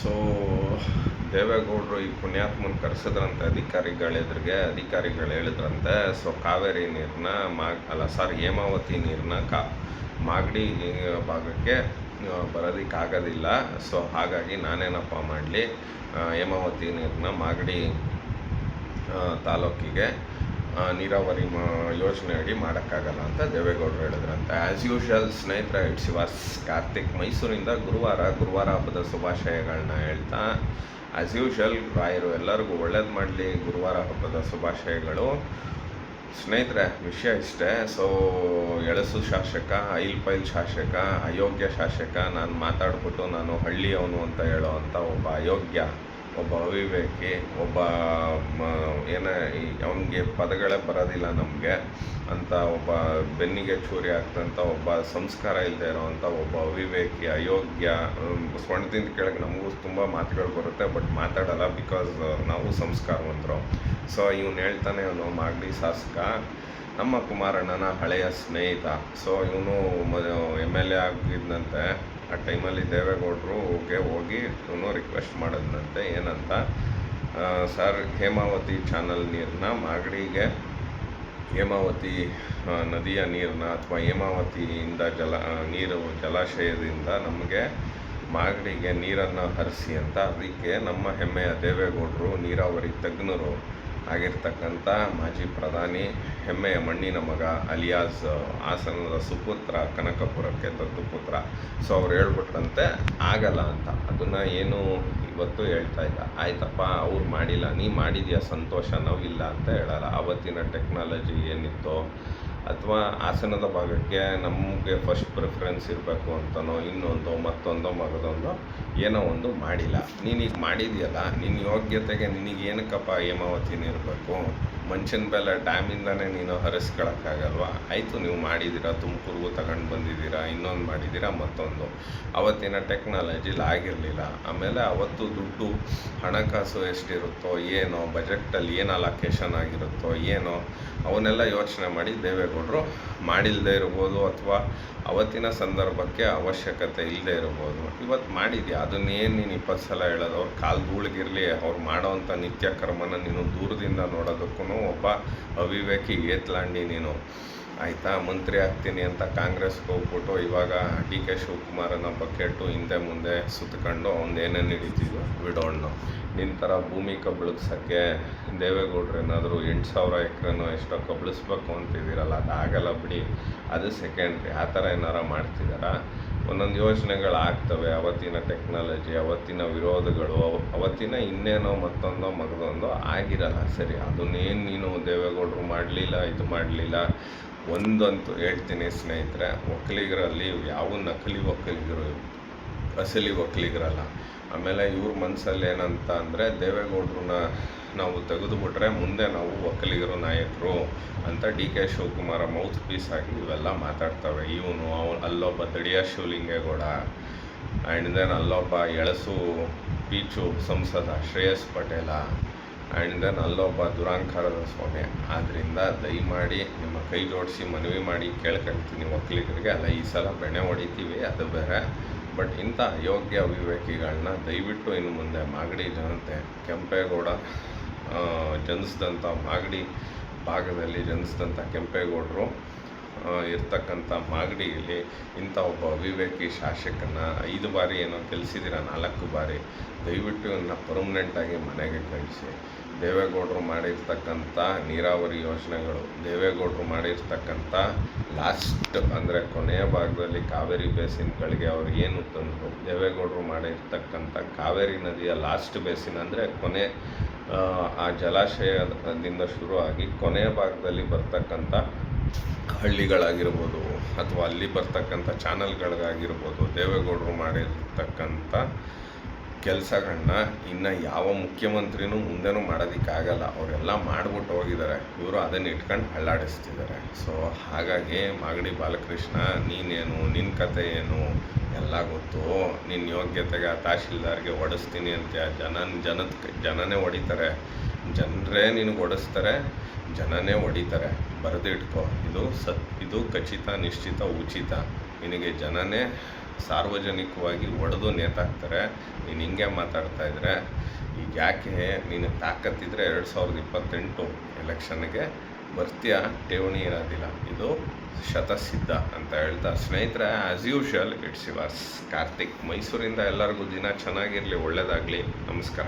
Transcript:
So ದೇವೇಗೌಡರು ಈ ಪುಣ್ಯಾತ್ಮನ ಕರೆಸಿದ್ರಂತೆ ಅಧಿಕಾರಿಗಳು ಹೇಳಿದ್ರಂತೆ. ಸೊ ಕಾವೇರಿ ನೀರನ್ನ ಹೇಮಾವತಿ ನೀರನ್ನ ಮಾಗಡಿ ಭಾಗಕ್ಕೆ ಬರೋದಕ್ಕಾಗೋದಿಲ್ಲ. ಸೊ ಹಾಗಾಗಿ ನಾನೇನಪ್ಪ ಮಾಡಲಿ, ಹೇಮಾವತಿ ನೀರನ್ನ ಮಾಗಡಿ ತಾಲೂಕಿಗೆ ನೀರಾವರಿ ಯೋಜನೆ ಅಡಿ ಮಾಡೋಕ್ಕಾಗಲ್ಲ ಅಂತ ದೇವೇಗೌಡರು ಹೇಳಿದ್ರಂತೆ. ಆ್ಯಸ್ ಯೂಶುವಲ್ ಸ್ನೇಹಿತರೆ, ಇಟ್ಸ್ ಯುವರ್ಸ್ ಕಾರ್ತಿಕ್ ಮೈಸೂರಿಂದ ಗುರುವಾರ ಹಬ್ಬದ ಶುಭಾಶಯಗಳನ್ನ ಹೇಳ್ತಾ, ಆ್ಯಸ್ ಯೂಶುವಲ್ ರಾಯರು ಎಲ್ಲರಿಗೂ ಒಳ್ಳೇದು ಮಾಡಲಿ. ಗುರುವಾರ ಹಬ್ಬದ ಶುಭಾಶಯಗಳು ಸ್ನೇಹಿತರೆ. ವಿಷಯ ಇಷ್ಟೇ. ಸೊ ಎಳಸು ಶಾಸಕ, ಐಲ್ ಶಾಸಕ, ಅಯೋಗ್ಯ ಶಾಸಕ, ನಾನು ಮಾತಾಡ್ಬಿಟ್ಟು ನಾನು ಹಳ್ಳಿಯವನು ಅಂತ ಹೇಳೋ ಅಂಥ ಒಬ್ಬ ಅಯೋಗ್ಯ, ಒಬ್ಬ ಅವಿವೇಕಿ, ಒಬ್ಬ ಅವನಿಗೆ ಪದಗಳೇ ಬರೋದಿಲ್ಲ ನಮಗೆ ಅಂತ ಒಬ್ಬ ಬೆನ್ನಿಗೆ ಚೂರಿ ಆಗ್ತಂಥ ಒಬ್ಬ ಸಂಸ್ಕಾರ ಇಲ್ಲದೆ ಇರೋವಂಥ ಒಬ್ಬ ಅವಿವೇಕಿ, ಅಯೋಗ್ಯ. ಸೊಂಟದಿಂದ ಕೆಳಗೆ ನಮಗೂ ತುಂಬ ಮಾತುಗಳು ಬರುತ್ತೆ, ಬಟ್ ಮಾತಾಡಲ್ಲ, ಬಿಕಾಸ್ ನಾವು ಸಂಸ್ಕಾರವಂತರು. ಸೊ ಇವನು ಹೇಳ್ತಾನೆ, ಅವನು ಮಾಗಡಿ ಶಾಸಕ, ನಮ್ಮ ಕುಮಾರಣ್ಣನ ಹಳೆಯ ಸ್ನೇಹಿತ. ಸೊ ಇವನು MLA ಆಗಿದ್ದಂತೆ. ಆ ಟೈಮಲ್ಲಿ ದೇವೇಗೌಡರಿಗೆ ಹೋಗಿ ಇವನು ರಿಕ್ವೆಸ್ಟ್ ಮಾಡಿದ್ನಂತೆ, ಏನಂತ, ಸರ್ ಹೇಮಾವತಿ ಚಾನಲ್ ನೀರನ್ನ ಮಾಗಡಿಗೆ, ಹೇಮಾವತಿ ನದಿಯ ನೀರನ್ನ ಅಥವಾ ಹೇಮಾವತಿಯಿಂದ ಜಲಾಶಯದಿಂದ ನಮಗೆ ಮಾಗಡಿಗೆ ನೀರನ್ನು ಹರಿಸಿ ಅಂತ. ಅದಕ್ಕೆ ನಮ್ಮ ಹೆಮ್ಮೆಯ ದೇವೇಗೌಡರು, ನೀರಾವರಿ ತಜ್ಞರು ಆಗಿರ್ತಕ್ಕಂಥ ಮಾಜಿ ಪ್ರಧಾನಿ, ಹೆಮ್ಮೆಯ ಮಣ್ಣಿನ ಮಗ, ಅಲಿಯಾಸ್ ಹಾಸನದ ಸುಪುತ್ರ, ಕನಕಪುರಕ್ಕೆ ದತ್ತುಪುತ್ರ. ಸೊ ಅವ್ರು ಹೇಳ್ಬಿಟ್ರಂತೆ ಆಗಲ್ಲ ಅಂತ. ಅದನ್ನು ಏನು ಇವತ್ತು ಹೇಳ್ತಾ ಇಲ್ಲ. ಆಯ್ತಪ್ಪ, ಅವ್ರು ಮಾಡಿಲ್ಲ, ನೀ ಮಾಡಿದ್ಯಾ ಸಂತೋಷ, ನಾವಿಲ್ಲ ಅಂತ ಹೇಳಲ್ಲ. ಆವತ್ತಿನ ಟೆಕ್ನಾಲಜಿ ಏನಿತ್ತೋ, ಅಥವಾ ಹಾಸನದ ಭಾಗಕ್ಕೆ ನಮಗೆ ಫಸ್ಟ್ ಪ್ರಿಫರೆನ್ಸ್ ಇರಬೇಕು ಅಂತನೋ, ಇನ್ನೊಂದು ಮತ್ತೊಂದೋ ಮಗದೊಂದೋ ಏನೋ ಒಂದು ಮಾಡಿಲ್ಲ. ನೀನೀಗ ಮಾಡಿದೆಯಲ್ಲ, ನಿನ್ನ ಯೋಗ್ಯತೆಗೆ ನಿನಗೇನಕ್ಕಪ್ಪ ಹೇಮಾವತಿ ಇರಬೇಕು? ಮಂಚಿನ ಬೆಲೆ ಡ್ಯಾಮಿಂದನೇ ನೀನು ಹರಿಸ್ಕೊಳಕ್ಕಾಗಲ್ವಾ? ಆಯಿತು, ನೀವು ಮಾಡಿದ್ದೀರಾ, ತುಮಕೂರಿಗೂ ತಗೊಂಡು ಬಂದಿದ್ದೀರಾ, ಇನ್ನೊಂದು ಮಾಡಿದ್ದೀರಾ, ಮತ್ತೊಂದು. ಅವತ್ತಿನ ಟೆಕ್ನಾಲಜಿಲಿ ಆಗಿರಲಿಲ್ಲ. ಆಮೇಲೆ ಅವತ್ತು ದುಡ್ಡು, ಹಣಕಾಸು ಎಷ್ಟಿರುತ್ತೋ ಏನೋ, ಬಜೆಟಲ್ಲಿ ಏನು ಅಲೋಕೇಶನ್ ಆಗಿರುತ್ತೋ ಏನೋ, ಅವನ್ನೆಲ್ಲ ಯೋಚನೆ ಮಾಡಿ ದೇವೇಗೌಡರು ಮಾಡಿಲ್ಲದೆ ಇರ್ಬೋದು, ಅಥವಾ ಅವತ್ತಿನ ಸಂದರ್ಭಕ್ಕೆ ಅವಶ್ಯಕತೆ ಇಲ್ಲದೆ ಇರ್ಬೋದು. ಇವತ್ತು ಮಾಡಿದ್ಯಾ, ಅದನ್ನೇನು ನೀನು 20 ಸಲ ಹೇಳೋದು? ಅವ್ರ ಕಾಲು ಧೂಳಿಗಿರಲಿ, ಅವ್ರು ಮಾಡೋವಂಥ ನಿತ್ಯ ಕರ್ಮನ ನೀನು ದೂರದಿಂದ ನೋಡೋದಕ್ಕೂ ಒಬ್ಬ ಅವಿವೇಕಿ ಏತ್ಲಾಂಡಿ ನೀನು. ಆಯಿತಾ, ಮಂತ್ರಿ ಆಗ್ತೀನಿ ಅಂತ ಕಾಂಗ್ರೆಸ್ಗೆ ಹೋಗ್ಬಿಟ್ಟು ಇವಾಗ DK ಶಿವಕುಮಾರನ ಬಕೆಟು ಹಿಂದೆ ಮುಂದೆ ಸುತ್ತಕೊಂಡು ಅವ್ನು ಏನೇನು ಹಿಡಿತಿದ್ವು ಬಿಡೋಣ. ನಿನ್ನ ಥರ ಭೂಮಿ ಕಬಳಿಸೋಕ್ಕೆ ದೇವೇಗೌಡರು ಏನಾದರೂ 8,000 ಎಕರೆನೋ ಎಷ್ಟೋ ಕಬಳಿಸ್ಬೇಕು ಅಂತಿದ್ದೀರಲ್ಲ, ಅದಾಗಲ್ಲ ಬಿಡಿ, ಅದು ಸೆಕೆಂಡ್ರಿ. ಆ ಥರ ಏನಾರ ಮಾಡ್ತಿದ್ದಾರಾ? ಒಂದೊಂದು ಯೋಜನೆಗಳು ಆಗ್ತವೆ. ಅವತ್ತಿನ ಟೆಕ್ನಾಲಜಿ, ಅವತ್ತಿನ ವಿರೋಧಗಳು, ಅವತ್ತಿನ ಇನ್ನೇನೋ ಮತ್ತೊಂದೋ ಮಗದೊಂದೋ ಆಗಿರಲ್ಲ. ಸರಿ, ಅದನ್ನೇನು ನೀನು ದೇವೇಗೌಡರು ಮಾಡಲಿಲ್ಲ, ಇದು ಮಾಡಲಿಲ್ಲ. ಒಂದಂತೂ ಹೇಳ್ತೀನಿ ಸ್ನೇಹಿತರೆ, ಒಕ್ಕಲಿಗರಲ್ಲಿ ಯಾವ ನಕಲಿ ಒಕ್ಕಲಿಗರು, ಅಸಲಿ ಒಕ್ಕಲಿಗರಲ್ಲ. ಆಮೇಲೆ ಇವ್ರ ಮನಸ್ಸಲ್ಲಿ ಏನಂತ ಅಂದರೆ, ದೇವೇಗೌಡರನ್ನ ನಾವು ತೆಗೆದುಬಿಟ್ರೆ ಮುಂದೆ ನಾವು ಒಕ್ಕಲಿಗರು ನಾಯಕರು ಅಂತ DK ಶಿವಕುಮಾರ ಮೌತ್ ಪೀಸ್ ಆಗಿ ಇವೆಲ್ಲ ಮಾತಾಡ್ತವೆ. ಅಲ್ಲೊಬ್ಬ ದಡಿಯ ಶಿವಲಿಂಗೇಗೌಡ, ಆ್ಯಂಡ್ ದೆನ್ ಅಲ್ಲೊಬ್ಬ ಎಳಸು ಪೀಚು ಸಂಸದ ಶ್ರೇಯಸ್ ಪಟೇಲ, ಆ್ಯಂಡ್ ದೆನ್ ಅಲ್ಲೊಬ್ಬ ದುರಾಂಕಾರದ ಸ್ವಾಮಿ. ಆದ್ದರಿಂದ ದಯಮಾಡಿ ನಿಮ್ಮ ಕೈ ಜೋಡಿಸಿ ಮನವಿ ಮಾಡಿ ಕೇಳ್ಕೊಳ್ತೀನಿ ಒಕ್ಕಲಿಗರಿಗೆ. ಅಲ್ಲ, ಈ ಸಲ ಬೆಣೆ ಹೊಡಿತೀವಿ, ಅದು ಬೇರೆ. ಬಟ್ ಇಂಥ ಅಯೋಗ್ಯ ಅವಿವೇಕಿಗಳನ್ನ ದಯವಿಟ್ಟು ಇನ್ನು ಮುಂದೆ ಮಾಗಡಿ ಜನತೆ, ಕೆಂಪೇಗೌಡ ಜನಿಸಿದಂಥ ಮಾಗಡಿ ಭಾಗದಲ್ಲಿ ಜನಿಸಿದಂಥ ಕೆಂಪೇಗೌಡರು ಇರ್ತಕ್ಕಂಥ ಮಾಗಡಿಯಲ್ಲಿ ಇಂಥ ಒಬ್ಬ ಅವಿವೇಕಿ ಶಾಸಕನ 5 ಬಾರಿ ಏನೋ ಗೆಲ್ಲಿಸಿದ್ದೀರ, 4 ಬಾರಿ. ದಯವಿಟ್ಟು ಇವನ್ನ ಪರ್ಮನೆಂಟಾಗಿ ಮನೆಗೆ ಕಳಿಸಿ. ದೇವೇಗೌಡರು ಮಾಡಿರ್ತಕ್ಕಂಥ ನೀರಾವರಿ ಯೋಜನೆಗಳು, ದೇವೇಗೌಡರು ಮಾಡಿರ್ತಕ್ಕಂಥ ಲಾಸ್ಟ್ ಅಂದರೆ ಕೊನೆಯ ಭಾಗದಲ್ಲಿ ಕಾವೇರಿ ಬೇಸಿನ್ಗಳಿಗೆ ಅವ್ರು ಏನು ತಂದರು, ದೇವೇಗೌಡರು ಮಾಡಿರ್ತಕ್ಕಂಥ ಕಾವೇರಿ ನದಿಯ ಲಾಸ್ಟ್ ಬೇಸಿನ್ ಅಂದರೆ ಕೊನೆ, ಆ ಜಲಾಶಯದಿಂದ ಶುರುವಾಗಿ ಕೊನೆಯ ಭಾಗದಲ್ಲಿ ಬರ್ತಕ್ಕಂಥ ಹಳ್ಳಿಗಳಾಗಿರ್ಬೋದು, ಅಥವಾ ಅಲ್ಲಿ ಬರ್ತಕ್ಕಂಥ ಚಾನಲ್ಗಳಿಗಾಗಿರ್ಬೋದು, ದೇವೇಗೌಡರು ಮಾಡಿರ್ತಕ್ಕಂಥ ಕೆಲಸಗಳನ್ನ ಇನ್ನು ಯಾವ ಮುಖ್ಯಮಂತ್ರಿನೂ ಮುಂದೆನೂ ಮಾಡೋದಕ್ಕಾಗಲ್ಲ. ಅವರೆಲ್ಲ ಮಾಡಿಬಿಟ್ಟು ಹೋಗಿದ್ದಾರೆ, ಇವರು ಅದನ್ನು ಇಟ್ಕೊಂಡು ಹಳ್ಳಾಡಿಸ್ತಿದ್ದಾರೆ. ಸೊ ಹಾಗಾಗಿ ಮಾಗಡಿ ಬಾಲಕೃಷ್ಣ, ನೀನೇನು, ನಿನ್ನ ಕತೆ ಏನು ಎಲ್ಲ ಗೊತ್ತು. ನಿನ್ನ ಯೋಗ್ಯತೆಗೆ ಆ ತಹಶೀಲ್ದಾರ್ಗೆ ಹೊಡೆಸ್ತೀನಿ ಅಂತ ಜನನೇ ಹೊಡಿತಾರೆ. ಜನರೇ ನಿನಗೆ ಹೊಡೆಸ್ತಾರೆ, ಜನನೇ ಹೊಡಿತಾರೆ. ಬರೆದಿಟ್ಕೋ, ಇದು ಖಚಿತ, ನಿಶ್ಚಿತ, ಉಚಿತ. ನಿನಗೆ ಜನನೇ ಸಾರ್ವಜನಿಕವಾಗಿ ಒಡೆದು ನೇತಾಕ್ತಾರೆ. ನೀನು ಹಿಂಗೆ ಮಾತಾಡ್ತಾ ಇದ್ರೆ ಈಗ ಯಾಕೆ ನೀನು ತಾಕತ್ತಿದ್ರೆ 2028 ಎಲೆಕ್ಷನ್ಗೆ ಬರ್ತೀಯ, ಠೇವಣಿ ಇರೋದಿಲ್ಲ, ಇದು ಶತಸಿದ್ಧ ಅಂತ ಹೇಳ್ತಾ ಸ್ನೇಹಿತರೆ, as usual it's yours Karthik. ಮೈಸೂರಿಂದ ಎಲ್ಲರಿಗೂ ದಿನ ಚೆನ್ನಾಗಿರಲಿ, ಒಳ್ಳೆಯದಾಗಲಿ. ನಮಸ್ಕಾರ.